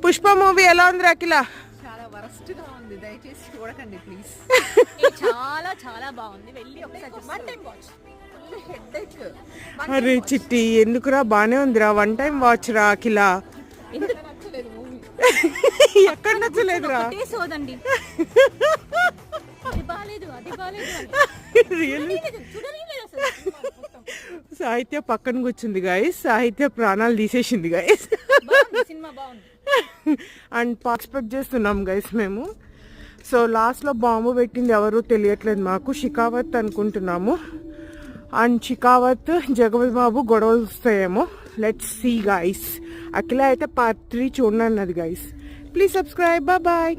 Pushpa movie ఎలా ఉంది అఖిల? చాలా వరస్ట్ గా ఉంది, దయచేసి చూడకండి ప్లీజ్. చాలా చాలా బాగుంది, వెళ్ళి ఒకసారి one time watch. Full headache. అరే చిట్టి ఎందుకురా, బానే ఉందిరా, వన్ టైం వాచ్ రా అఖిల. ఎందుకు నచ్చలేదు మూవీ? ఎక్కడ నచ్చలేదురా? సోదండి, అది బాలేదు అది బాలేదు. సాహిత్య పక్కన కూర్చుంది గాయస్, సాహిత్య ప్రాణాలు తీసేసింది గాయస్. సినిమా బాగుంది అండ్ పార్టిసిపేట్ చేస్తున్నాం గైస్ మేము. సో లాస్ట్లో బాంబు పెట్టింది ఎవరో తెలియట్లేదు మాకు, షికావత్ అనుకుంటున్నాము. అండ్ షికావత్ జగపతి బాబు గొడవలు వస్తాయేమో, లెట్స్ సీ గైస్. అఖిల అయితే పార్ట్ 3 చూడనన్నది గైస్. Please subscribe, bye.